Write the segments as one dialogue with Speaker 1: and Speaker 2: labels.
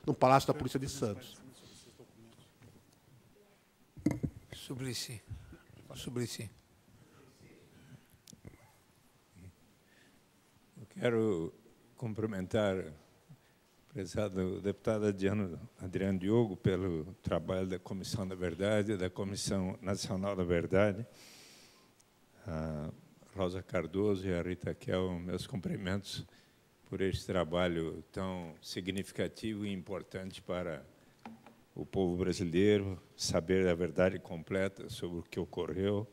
Speaker 1: no Palácio da Polícia de Santos.
Speaker 2: Suplicy.
Speaker 3: Eu quero cumprimentar o prezado deputado Adriano Diogo pelo trabalho da Comissão da Verdade, da Comissão Nacional da Verdade, a Rosa Cardoso e a Rita Kel, meus cumprimentos por este trabalho tão significativo e importante para o povo brasileiro, saber a verdade completa sobre o que ocorreu.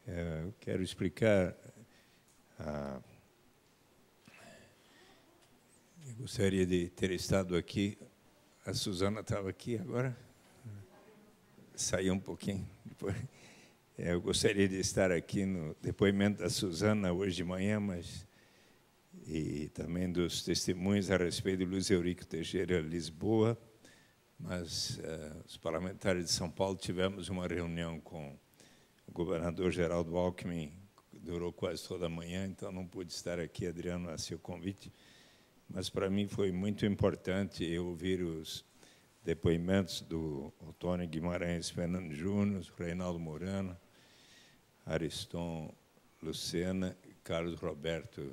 Speaker 3: Eu quero explicar, eu gostaria de ter estado aqui, a Suzana estava aqui agora, saiu um pouquinho depois. Eu gostaria de estar aqui no depoimento da Suzana hoje de manhã, mas e também dos testemunhos a respeito de Luiz Eurico Teixeira Lisboa, mas os parlamentares de São Paulo tivemos uma reunião com o governador Geraldo Alckmin, que durou quase toda a manhã, então não pude estar aqui, Adriano, a seu convite, mas para mim foi muito importante eu ouvir os depoimentos do Otônio Guimarães Fernando Júnior, Reinaldo Morano, Ariston Lucena, Carlos Roberto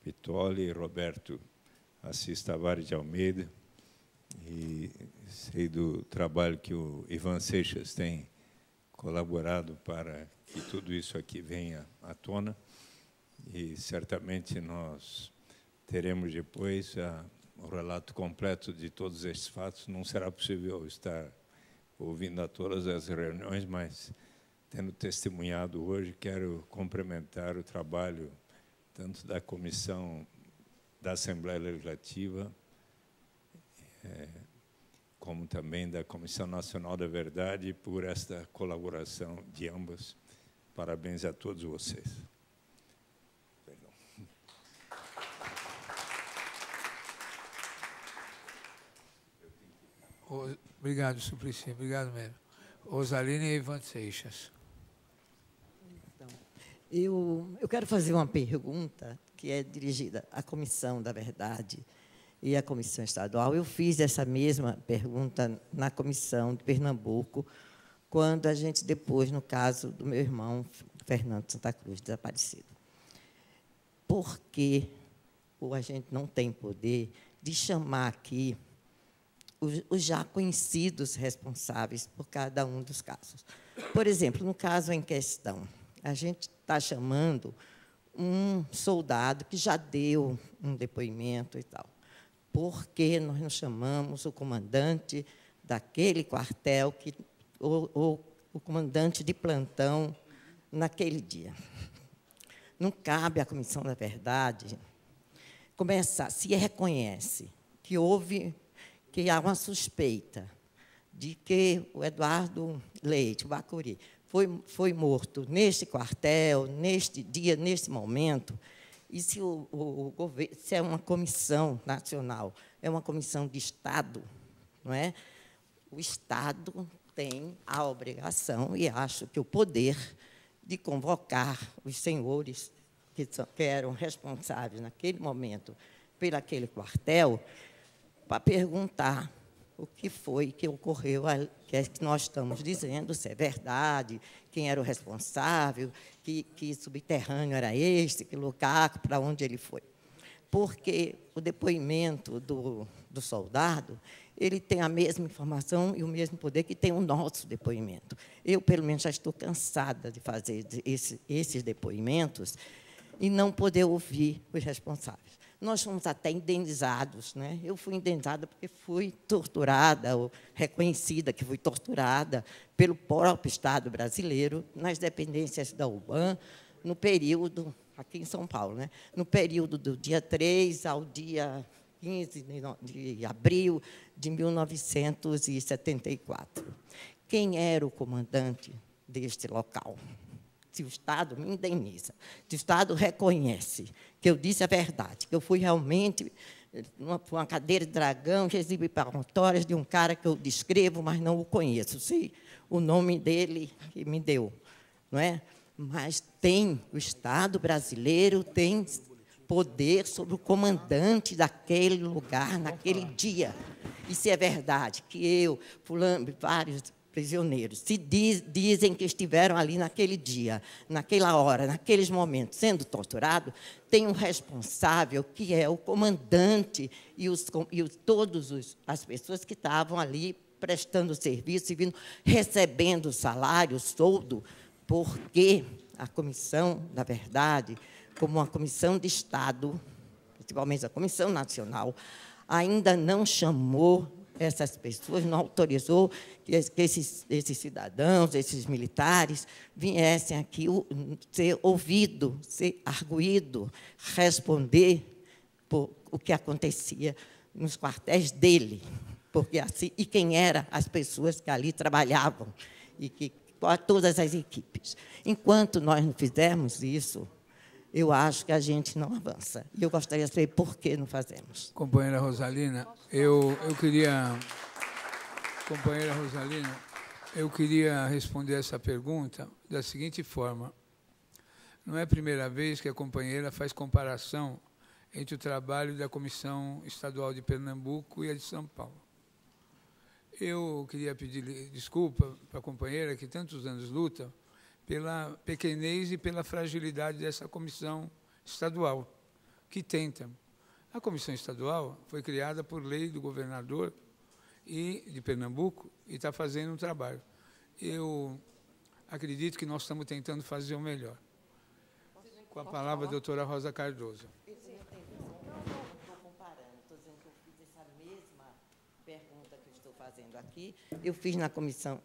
Speaker 3: Pitoli, Roberto Assis Tavares de Almeida, e sei do trabalho que o Ivan Seixas tem colaborado para que tudo isso aqui venha à tona, e certamente nós teremos depois o relato completo de todos estes fatos. Não será possível estar ouvindo a todas as reuniões, mas, tendo testemunhado hoje, quero cumprimentar o trabalho tanto da Comissão da Assembleia Legislativa, como também da Comissão Nacional da Verdade, por esta colaboração de ambas. Parabéns a todos vocês. Perdão.
Speaker 2: Obrigado, Suplicy. Obrigado mesmo. Rosaline e Ivan Seixas.
Speaker 4: Eu quero fazer uma pergunta que é dirigida à Comissão da Verdade e à Comissão Estadual. Eu fiz essa mesma pergunta na Comissão de Pernambuco, quando a gente, depois, no caso do meu irmão, Fernando Santa Cruz, desaparecido. Por que a gente não tem poder de chamar aqui os já conhecidos responsáveis por cada um dos casos? Por exemplo, no caso em questão, a gente está chamando um soldado que já deu um depoimento e tal. Por que nós não chamamos o comandante daquele quartel, ou o comandante de plantão naquele dia? Não cabe à Comissão da Verdade começar, se reconhece que há uma suspeita de que o Eduardo Leite, o Bacuri, foi morto neste quartel, neste dia, neste momento, e se o governo, se é uma comissão nacional, é uma comissão de Estado, não é? O Estado tem a obrigação, e acho que o poder, de convocar os senhores que eram responsáveis naquele momento por aquele quartel, para perguntar o que foi que ocorreu, que é que nós estamos dizendo, se é verdade, quem era o responsável, que subterrâneo era este, que local, para onde ele foi. Porque o depoimento do soldado, ele tem a mesma informação e o mesmo poder que tem o nosso depoimento. Eu, pelo menos, já estou cansada de fazer esses depoimentos e não poder ouvir os responsáveis. Nós fomos até indenizados, né? Eu fui indenizada porque fui torturada, ou reconhecida que fui torturada pelo próprio Estado brasileiro, nas dependências da UBAN, no período, aqui em São Paulo, né? No período do dia 3 ao dia 15 de abril de 1974. Quem era o comandante deste local? Se o Estado me indeniza, se o Estado reconhece que eu disse a verdade, que eu fui realmente uma cadeira de dragão, exibitórias de um cara que eu descrevo, mas não o conheço, sei o nome dele que me deu, não é? Mas o Estado brasileiro tem poder sobre o comandante daquele lugar, naquele dia. E se é verdade que eu, fulano, vários prisioneiros, se dizem que estiveram ali naquele dia, naquela hora, naqueles momentos, sendo torturados, tem um responsável, que é o comandante e todas as pessoas que estavam ali prestando serviço e recebendo salário, soldo, porque a comissão, na verdade, como uma comissão de Estado, principalmente a Comissão Nacional, ainda não chamou essas pessoas, não autorizou que esses cidadãos, esses militares, viessem aqui ser ouvido, ser arguído, responder por o que acontecia nos quartéis dele, porque assim, e quem eram as pessoas que ali trabalhavam, e todas as equipes. Enquanto nós não fizermos isso, eu acho que a gente não avança. E eu gostaria de saber por que não fazemos.
Speaker 2: Companheira Rosalina, eu queria... Companheira Rosalina, eu queria responder essa pergunta da seguinte forma. Não é a primeira vez que a companheira faz comparação entre o trabalho da Comissão Estadual de Pernambuco e a de São Paulo. Eu queria pedir desculpa para a companheira que tantos anos luta pela pequenez e pela fragilidade dessa comissão estadual, que tenta. A comissão estadual foi criada por lei do governador de Pernambuco e está fazendo um trabalho. Eu acredito que nós estamos tentando fazer o melhor. Com a palavra, a doutora Rosa Cardoso.
Speaker 4: Eu não estou comparando, estou dizendo que eu fiz essa mesma pergunta que eu estou fazendo aqui, eu fiz na comissão.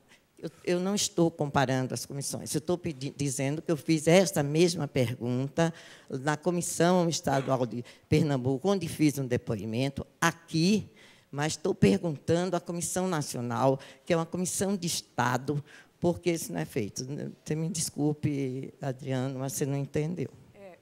Speaker 4: Eu não estou comparando as comissões, eu estou dizendo que eu fiz esta mesma pergunta na Comissão Estadual de Pernambuco, onde fiz um depoimento aqui, mas estou perguntando à Comissão Nacional, que é uma comissão de Estado, porque isso não é feito. Você me desculpe, Adriano, mas você não entendeu.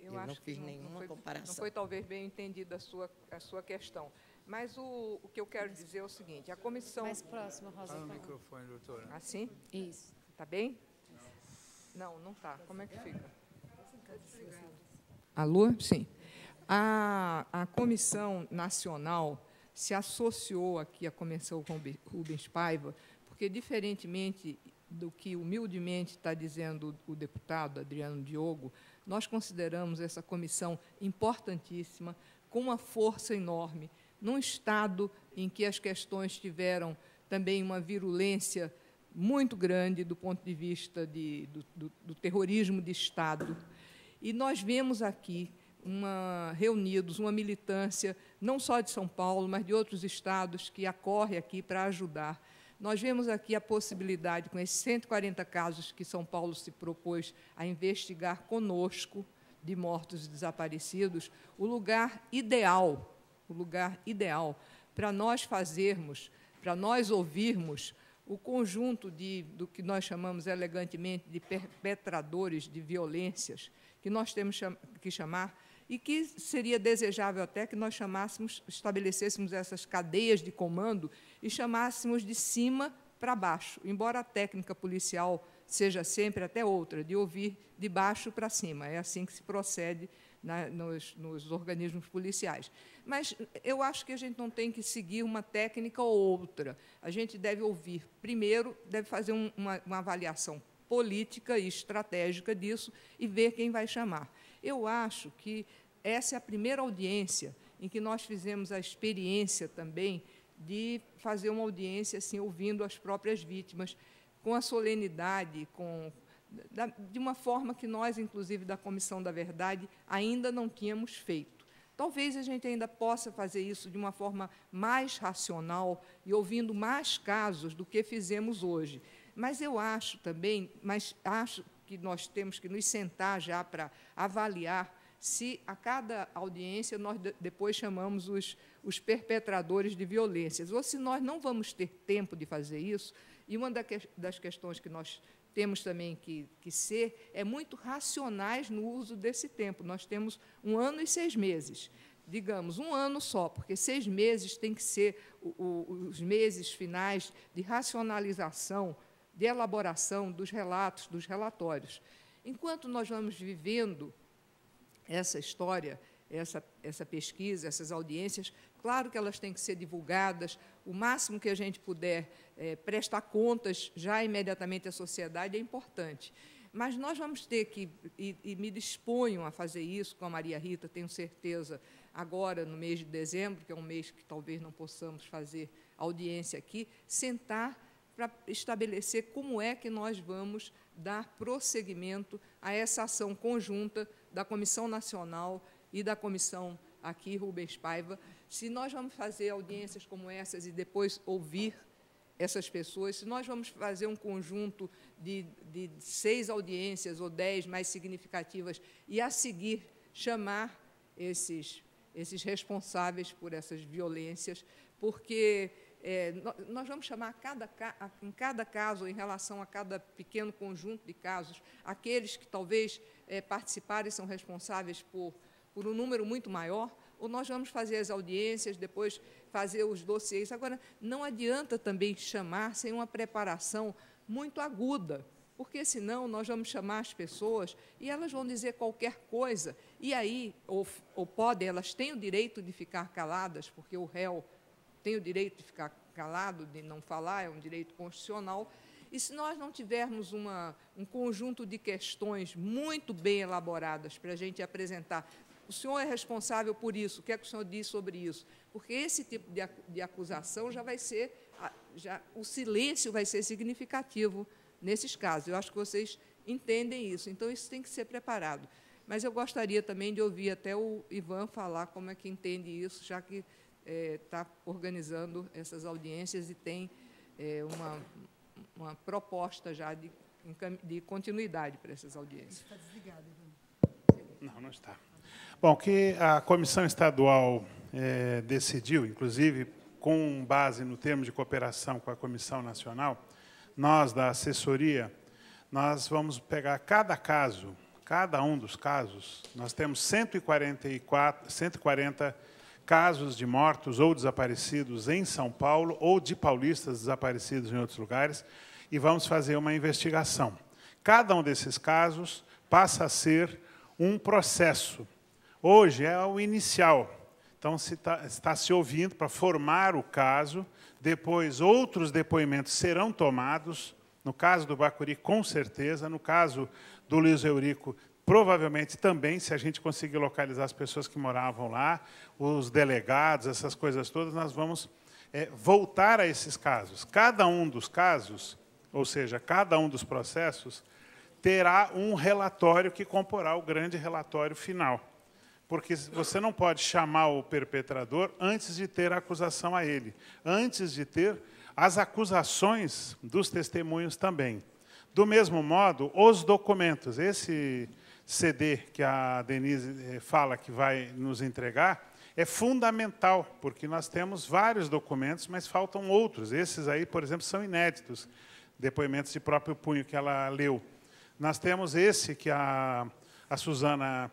Speaker 5: Eu
Speaker 4: não
Speaker 5: acho
Speaker 4: fiz
Speaker 5: que
Speaker 4: nenhuma comparação.
Speaker 5: Não foi talvez bem entendida a sua questão. Mas o que eu quero dizer é o seguinte, a comissão...
Speaker 6: Mais próximo, Rosa.
Speaker 2: Fala no microfone, doutora.
Speaker 5: Assim?
Speaker 6: Isso.
Speaker 5: Está bem? Não está. Como é que fica? Alô? Sim. A Comissão Nacional se associou aqui à Comissão Rubens Paiva, porque, diferentemente do que humildemente está dizendo o deputado Adriano Diogo, nós consideramos essa comissão importantíssima, com uma força enorme, num Estado em que as questões tiveram também uma virulência muito grande do ponto de vista do terrorismo de Estado. E nós vemos aqui reunidos uma militância, não só de São Paulo, mas de outros estados, que acorre aqui para ajudar. Nós vemos aqui a possibilidade, com esses 140 casos que São Paulo se propôs a investigar conosco, de mortos e desaparecidos, o lugar ideal para nós fazermos, para nós ouvirmos o conjunto do que nós chamamos elegantemente de perpetradores de violências, que nós temos que chamar, e que seria desejável até que nós estabelecêssemos essas cadeias de comando e chamássemos de cima para baixo, embora a técnica policial seja sempre até outra, de ouvir de baixo para cima. É assim que se procede nos organismos policiais. Mas eu acho que a gente não tem que seguir uma técnica ou outra. A gente deve ouvir primeiro, deve fazer uma avaliação política e estratégica disso e ver quem vai chamar. Eu acho que essa é a primeira audiência em que nós fizemos a experiência também de fazer uma audiência assim, ouvindo as próprias vítimas, com a solenidade, de uma forma que nós, inclusive, da Comissão da Verdade, ainda não tínhamos feito. Talvez a gente ainda possa fazer isso de uma forma mais racional e ouvindo mais casos do que fizemos hoje. Mas eu acho também, acho que nós temos que nos sentar já para avaliar se a cada audiência nós depois chamamos os perpetradores de violências, ou se nós não vamos ter tempo de fazer isso. E uma das questões que nós temos também que ser é muito racionais no uso desse tempo. Nós temos 1 ano e 6 meses. Digamos, 1 ano só, porque 6 meses tem que ser os meses finais de racionalização, de elaboração dos relatos, dos relatórios. Enquanto nós vamos vivendo essa história, essa pesquisa, essas audiências. Claro que elas têm que ser divulgadas, o máximo que a gente puder prestar contas já imediatamente à sociedade é importante. Mas nós vamos ter que, e me disponho a fazer isso com a Maria Rita, tenho certeza, agora, no mês de dezembro, que é um mês que talvez não possamos fazer audiência aqui, sentar para estabelecer como é que nós vamos dar prosseguimento a essa ação conjunta da Comissão Nacional e da comissão aqui, Rubens Paiva. Se nós vamos fazer audiências como essas e depois ouvir essas pessoas, se nós vamos fazer um conjunto de 6 audiências ou 10 mais significativas e, a seguir, chamar esses responsáveis por essas violências, porque nós vamos chamar em cada caso, em relação a cada pequeno conjunto de casos, aqueles que talvez participarem são responsáveis por um número muito maior, ou nós vamos fazer as audiências, depois fazer os dossiês. Agora, não adianta também chamar sem uma preparação muito aguda, porque, senão, nós vamos chamar as pessoas e elas vão dizer qualquer coisa, e aí, ou podem, elas têm o direito de ficar caladas, porque o réu tem o direito de ficar calado, de não falar, é um direito constitucional. E se nós não tivermos um conjunto de questões muito bem elaboradas para a gente apresentar, o senhor é responsável por isso, o que é que o senhor diz sobre isso? Porque esse tipo de acusação já vai ser, o silêncio vai ser significativo nesses casos. Eu acho que vocês entendem isso, então isso tem que ser preparado. Mas eu gostaria também de ouvir até o Ivan falar como é que entende isso, já que está organizando essas audiências e tem uma proposta já de continuidade para essas audiências.
Speaker 6: Está desligado, Ivan.
Speaker 7: Não está. Bom, o que a Comissão Estadual decidiu, inclusive com base no termo de cooperação com a Comissão Nacional, nós, da assessoria, nós vamos pegar cada caso, cada um dos casos, nós temos 140 casos de mortos ou desaparecidos em São Paulo ou de paulistas desaparecidos em outros lugares, e vamos fazer uma investigação. Cada um desses casos passa a ser um processo. Hoje é o inicial. Então, está se ouvindo para formar o caso, depois outros depoimentos serão tomados, no caso do Bacuri, com certeza, no caso do Luiz Eurico, provavelmente também, se a gente conseguir localizar as pessoas que moravam lá, os delegados, essas coisas todas, nós vamos voltar a esses casos. Cada um dos casos, ou seja, cada um dos processos, terá um relatório que comporá o grande relatório final. Porque você não pode chamar o perpetrador antes de ter a acusação a ele, antes de ter as acusações dos testemunhos também. Do mesmo modo, os documentos, esse CD que a Denise fala que vai nos entregar, é fundamental, porque nós temos vários documentos, mas faltam outros. Esses aí, por exemplo, são inéditos, depoimentos de próprio punho que ela leu. Nós temos esse que a Suzana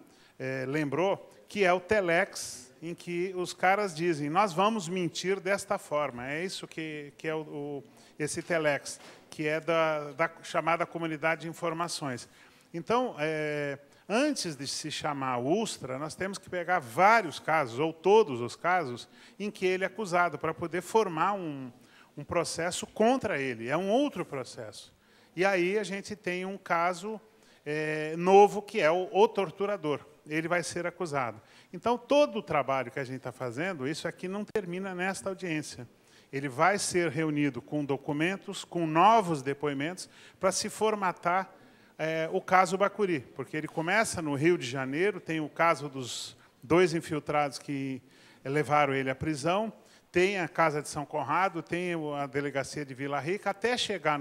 Speaker 7: lembrou, que é o telex, em que os caras dizem, nós vamos mentir desta forma. É isso que é esse telex, que é da chamada comunidade de informações. Então, antes de se chamar o Ustra, nós temos que pegar vários casos, ou todos os casos, em que ele é acusado, para poder formar um processo contra ele. É um outro processo. E aí a gente tem um caso novo, que é o torturador. Ele vai ser acusado. Então, todo o trabalho que a gente está fazendo, isso aqui não termina nesta audiência. Ele vai ser reunido com documentos, com novos depoimentos, para se formatar o caso Bacuri, porque ele começa no Rio de Janeiro, tem o caso dos 2 infiltrados que levaram ele à prisão, tem a Casa de São Conrado, tem a delegacia de Vila Rica, até chegar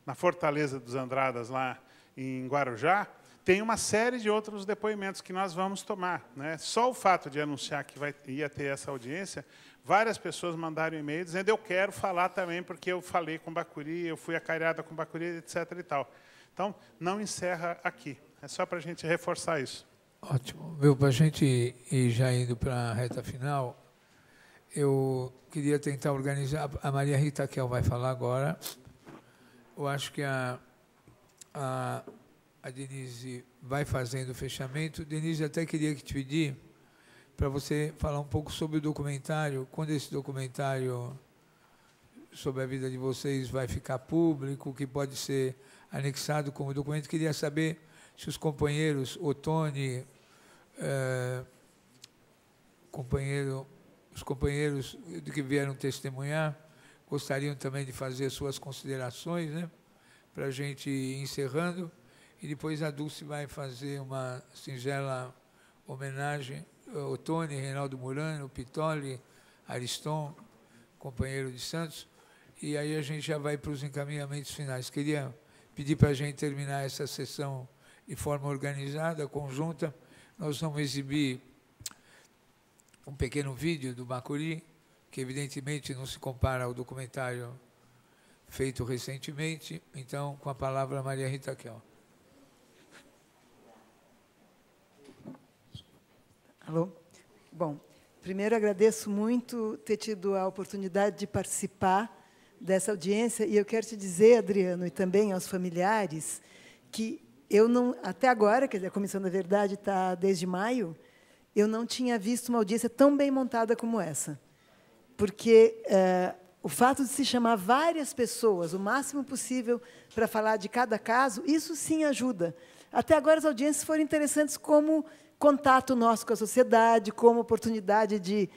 Speaker 7: na Fortaleza dos Andradas, lá em Guarujá, tem uma série de outros depoimentos que nós vamos tomar. Né? Só o fato de anunciar que ia ter essa audiência, várias pessoas mandaram e-mail dizendo eu quero falar também, porque eu falei com Bacuri, eu fui acariada com Bacuri, etc. e tal. Então, não encerra aqui. É só para a gente reforçar isso.
Speaker 2: Ótimo. Para a gente ir já indo para a reta final, eu queria tentar organizar... A Maria Rita Kel vai falar agora. Eu acho que a Denise vai fazendo o fechamento. Denise, até queria te pedir para você falar um pouco sobre o documentário, quando esse documentário sobre a vida de vocês vai ficar público, que pode ser anexado como documento. Queria saber se os companheiros, Ottoni, os companheiros que vieram testemunhar, gostariam também de fazer suas considerações, né, para a gente ir encerrando, e depois a Dulce vai fazer uma singela homenagem ao Ottoni, Reinaldo Murano, Pittoli, Ariston, companheiro de Santos, e aí a gente já vai para os encaminhamentos finais. Queria pedir para a gente terminar essa sessão de forma organizada, conjunta. Nós vamos exibir um pequeno vídeo do Bacuri, que evidentemente não se compara ao documentário feito recentemente. Então, com a palavra, Maria Rita Kel.
Speaker 6: Alô? Bom, primeiro agradeço muito ter tido a oportunidade de participar dessa audiência, e eu quero te dizer, Adriano, e também aos familiares, que eu não, até agora, quer dizer, a Comissão da Verdade está desde maio, eu não tinha visto uma audiência tão bem montada como essa. Porque o fato de se chamar várias pessoas, o máximo possível, para falar de cada caso, isso sim ajuda. Até agora, as audiências foram interessantes como contato nosso com a sociedade, como oportunidade de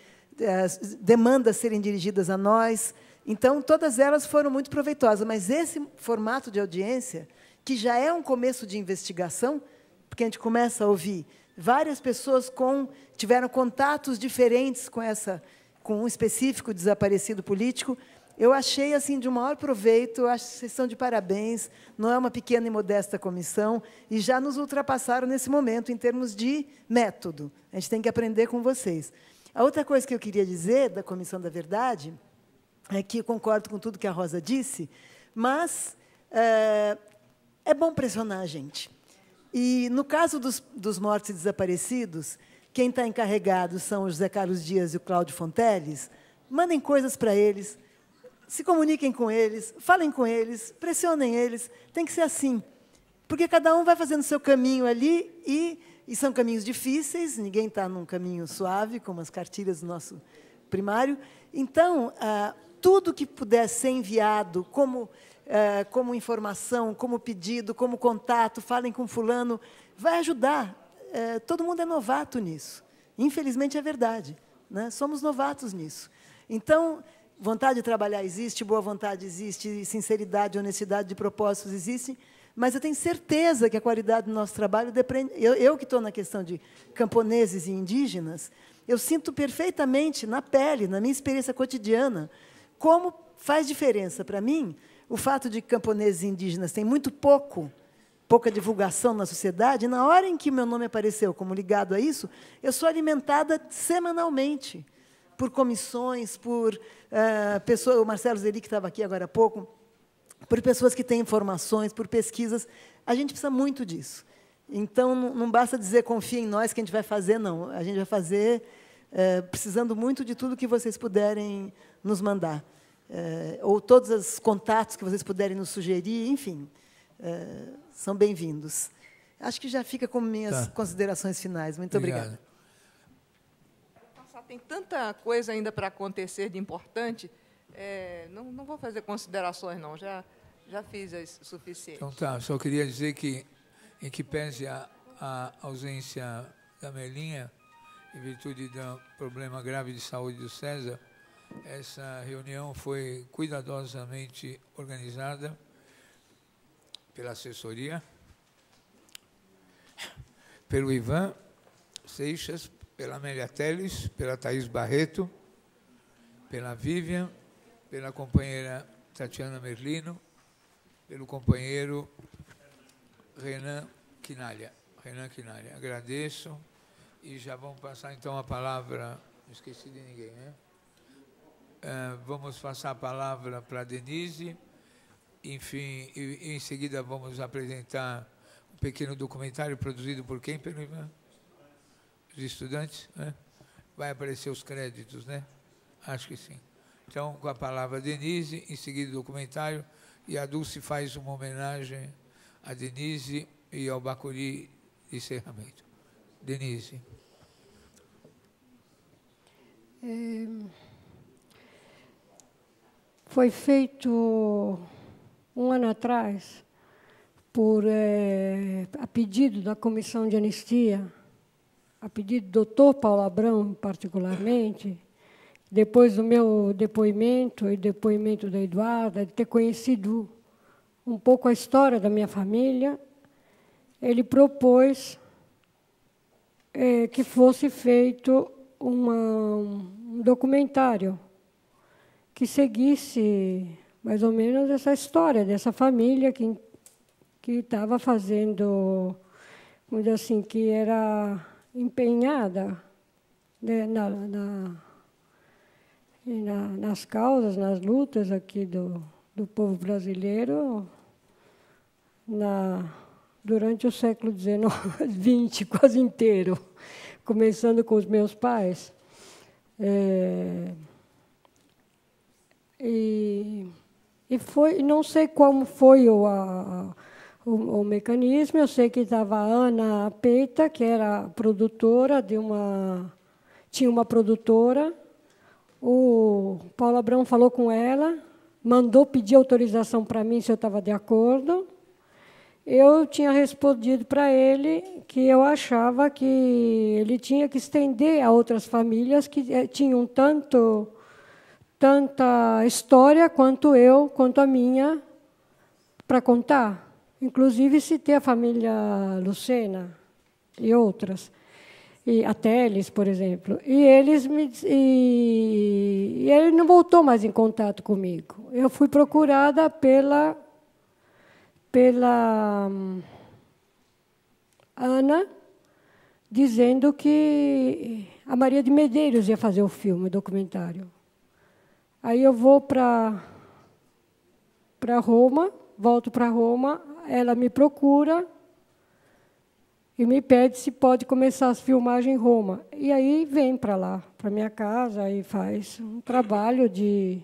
Speaker 6: demandas serem dirigidas a nós. Então, todas elas foram muito proveitosas. Mas esse formato de audiência, que já é um começo de investigação, porque a gente começa a ouvir várias pessoas tiveram contatos diferentes com um específico desaparecido político, eu achei assim de um maior proveito, acho que vocês estão de parabéns, não é uma pequena e modesta comissão, e já nos ultrapassaram nesse momento, em termos de método. A gente tem que aprender com vocês. A outra coisa que eu queria dizer da Comissão da Verdade é que eu concordo com tudo que a Rosa disse, mas é bom pressionar a gente. E, no caso dos mortos e desaparecidos, quem está encarregado são o José Carlos Dias e o Cláudio Fonteles. Mandem coisas para eles, se comuniquem com eles, falem com eles, pressionem eles. Tem que ser assim, porque cada um vai fazendo o seu caminho ali, e são caminhos difíceis, ninguém está num caminho suave, como as cartilhas do nosso primário. Então, tudo que puder ser enviado como informação, como pedido, como contato, falem com fulano, vai ajudar. Todo mundo é novato nisso. Infelizmente, é verdade, né? Somos novatos nisso. Então, vontade de trabalhar existe, boa vontade existe, sinceridade, honestidade de propósitos existem, mas eu tenho certeza que a qualidade do nosso trabalho depende... Eu que estou na questão de camponeses e indígenas, eu sinto perfeitamente, na pele, na minha experiência cotidiana, como faz diferença para mim o fato de que camponeses e indígenas têm muito pouca divulgação na sociedade, e na hora em que meu nome apareceu como ligado a isso, eu sou alimentada semanalmente por comissões, por pessoas, o Marcelo Zeli, que estava aqui agora há pouco, por pessoas que têm informações, por pesquisas. A gente precisa muito disso. Então, não basta dizer confia em nós que a gente vai fazer, não. A gente vai fazer precisando muito de tudo que vocês puderem nos mandar. Ou todos os contatos que vocês puderem nos sugerir, enfim, são bem-vindos. Acho que já fica como minhas considerações finais. Muito obrigada.
Speaker 5: Tem tanta coisa ainda para acontecer de importante, não vou fazer considerações, não, já fiz as suficientes.
Speaker 2: Então, tá, só queria dizer que, em que pese a ausência da Melinha, em virtude do problema grave de saúde do César, essa reunião foi cuidadosamente organizada pela assessoria, pelo Ivan Seixas, pela Amélia Teles, pela Thaís Barreto, pela Vivian, pela companheira Tatiana Merlino, pelo companheiro Renan Quinalha. Agradeço. E já vamos passar, então, a palavra... Não esqueci de ninguém, né? Vamos passar a palavra para a Denise. Enfim, e em seguida vamos apresentar um pequeno documentário produzido por quem, pelo Ivan? Os estudantes, né? Vai aparecer os créditos, né? Acho que sim. Então, com a palavra a Denise, em seguida o documentário, e a Dulce faz uma homenagem a Denise e ao Bacuri de encerramento. Denise.
Speaker 8: Foi feito um ano atrás, a pedido da Comissão de Anistia, a pedido do doutor Paulo Abrão, particularmente, depois do meu depoimento e depoimento da Eduarda, de ter conhecido um pouco a história da minha família, ele propôs que fosse feito um documentário que seguisse mais ou menos essa história dessa família que estava fazendo, vamos dizer assim, que era empenhada, né, nas causas, nas lutas aqui do povo brasileiro durante o século XX, quase inteiro, começando com os meus pais. Não sei como foi o mecanismo, eu sei que estava a Ana Peita, que era produtora tinha uma produtora, o Paulo Abrão falou com ela, mandou pedir autorização para mim se eu estava de acordo. Eu tinha respondido para ele que eu achava que ele tinha que estender a outras famílias que tinham tanta história quanto a minha, para contar. Inclusive, citei a família Lucena e outras, e a Teles, por exemplo. E ele não voltou mais em contato comigo. Eu fui procurada pela Ana, dizendo que a Maria de Medeiros ia fazer o filme, o documentário. Aí eu vou para Roma, volto para Roma, ela me procura e me pede se pode começar as filmagens em Roma. E aí vem para lá, para minha casa, e faz um trabalho de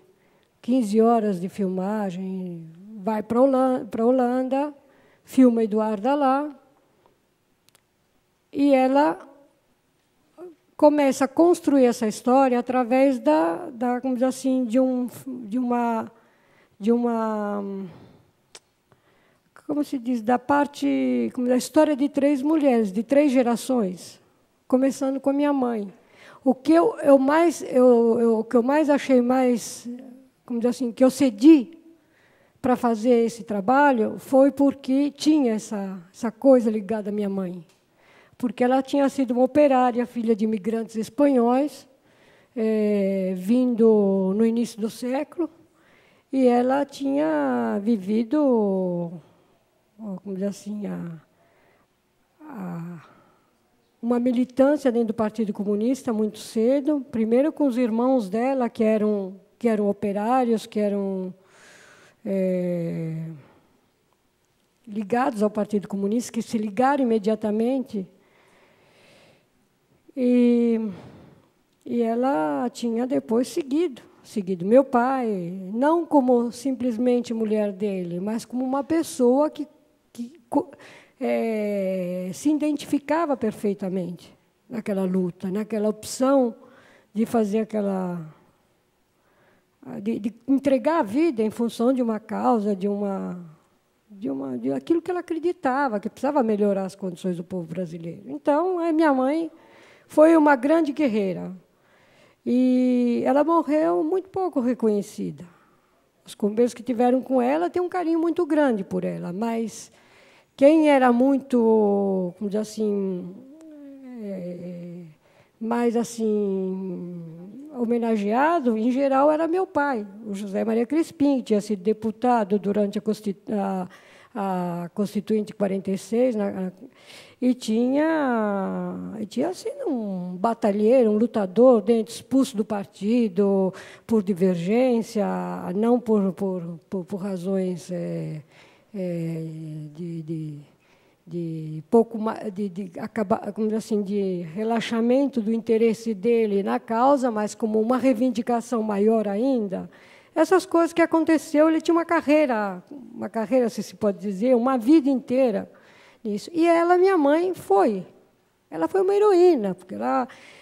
Speaker 8: 15 horas de filmagem, vai para a Holanda, filma Eduarda lá, e ela começa a construir essa história através como dizer assim, de uma como se diz, da história de 3 mulheres, de 3 gerações, começando com a minha mãe. O que eu mais achei como dizer assim, que eu cedi para fazer esse trabalho foi porque tinha essa coisa ligada à minha mãe. Porque ela tinha sido uma operária, filha de imigrantes espanhóis, vindo no início do século, e ela tinha vivido, como dizer assim, uma militância dentro do Partido Comunista muito cedo, primeiro com os irmãos dela, que eram operários, que eram ligados ao Partido Comunista, que se ligaram imediatamente. E ela tinha depois seguido meu pai, não como simplesmente mulher dele, mas como uma pessoa que se identificava perfeitamente naquela luta, naquela opção de fazer de entregar a vida em função de uma causa, de aquilo que ela acreditava, que precisava melhorar as condições do povo brasileiro. Então, a minha mãe foi uma grande guerreira. E ela morreu muito pouco reconhecida. Os companheiros que tiveram com ela têm um carinho muito grande por ela, mas quem era muito, como dizer assim, mais assim homenageado, em geral, era meu pai, o José Maria Crispim, que tinha sido deputado durante a Constituinte 46, e tinha sido um batalheiro, um lutador, expulso do partido por divergência, não por razões de relaxamento do interesse dele na causa, mas como uma reivindicação maior ainda. Essas coisas que aconteceu, ele tinha uma carreira, se pode dizer, uma vida inteira nisso. E ela, minha mãe, ela foi uma heroína, porque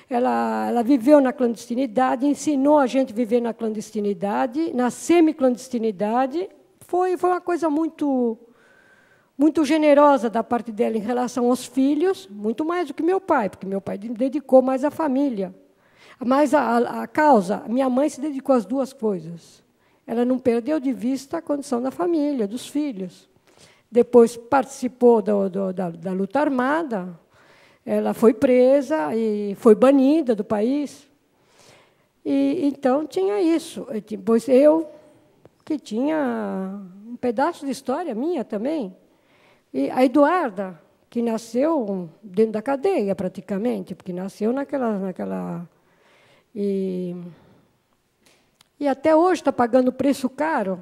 Speaker 8: ela viveu na clandestinidade, ensinou a gente a viver na clandestinidade, na semiclandestinidade. Foi uma coisa muito generosa da parte dela em relação aos filhos, muito mais do que meu pai, porque meu pai dedicou mais à família. Mas a causa, minha mãe se dedicou às duas coisas. Ela não perdeu de vista a condição da família, dos filhos. Depois participou da luta armada, ela foi presa e foi banida do país. E, então, tinha isso. Depois eu, que tinha um pedaço de história minha também. E a Eduarda, que nasceu dentro da cadeia, praticamente, porque nasceu naquela e até hoje está pagando preço caro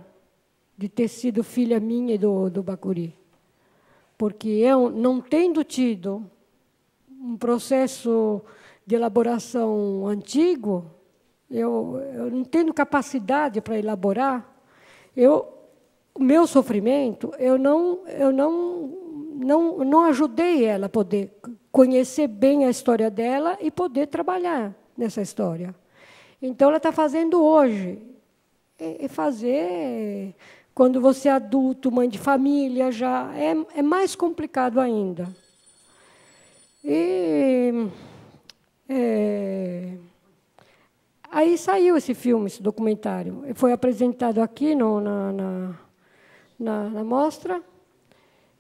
Speaker 8: de ter sido filha minha e do Bacuri. Porque eu, não tendo tido um processo de elaboração antigo, eu não tendo capacidade para elaborar, o meu sofrimento, eu não ajudei ela a poder conhecer bem a história dela e poder trabalhar nessa história. Então, ela está fazendo hoje. Fazer, quando você é adulto, mãe de família, já é mais complicado ainda. Aí saiu esse filme, esse documentário. Foi apresentado aqui na mostra.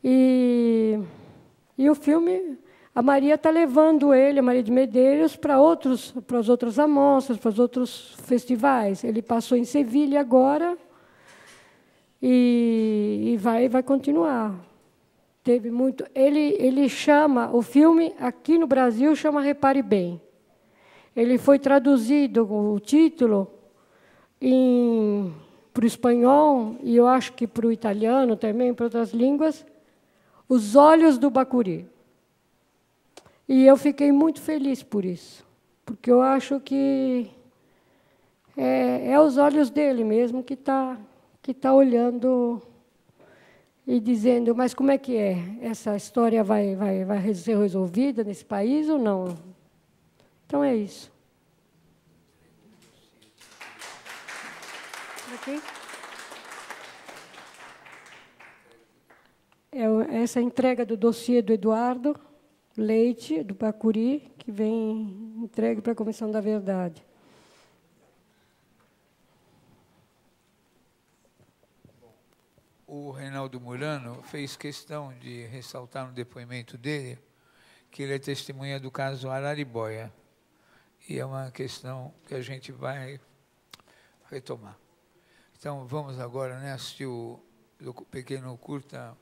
Speaker 8: E o filme, a Maria está levando ele, a Maria de Medeiros, para as outras amostras, para os outros festivais. Ele passou em Sevilha agora e vai continuar. Teve muito. Ele chama, o filme aqui no Brasil chama Repare Bem. Ele foi traduzido, o título, para o espanhol, e eu acho que para o italiano também, para outras línguas, Os Olhos do Bacuri. E eu fiquei muito feliz por isso, porque eu acho que é os olhos dele mesmo que tá olhando e dizendo, mas como é que é? Essa história vai ser resolvida nesse país ou não? Então, é isso. Aqui. Essa entrega do dossiê do Eduardo Leite, do Bacuri, que vem entregue para a Comissão da Verdade.
Speaker 2: O Reinaldo Murano fez questão de ressaltar no depoimento dele que ele é testemunha do caso Araribóia. E é uma questão que a gente vai retomar. Então, vamos agora, né, assistir o pequeno curta,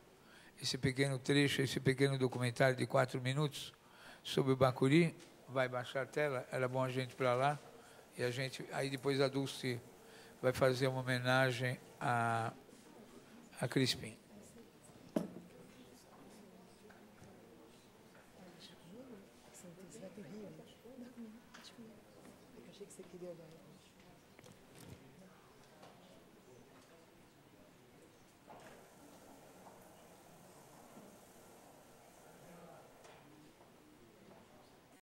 Speaker 2: esse pequeno trecho, esse pequeno documentário de 4 minutos sobre o Bacuri. Vai baixar a tela, era bom a gente ir para lá. E aí depois a Dulce vai fazer uma homenagem a Crispim.
Speaker 6: Achei que você queria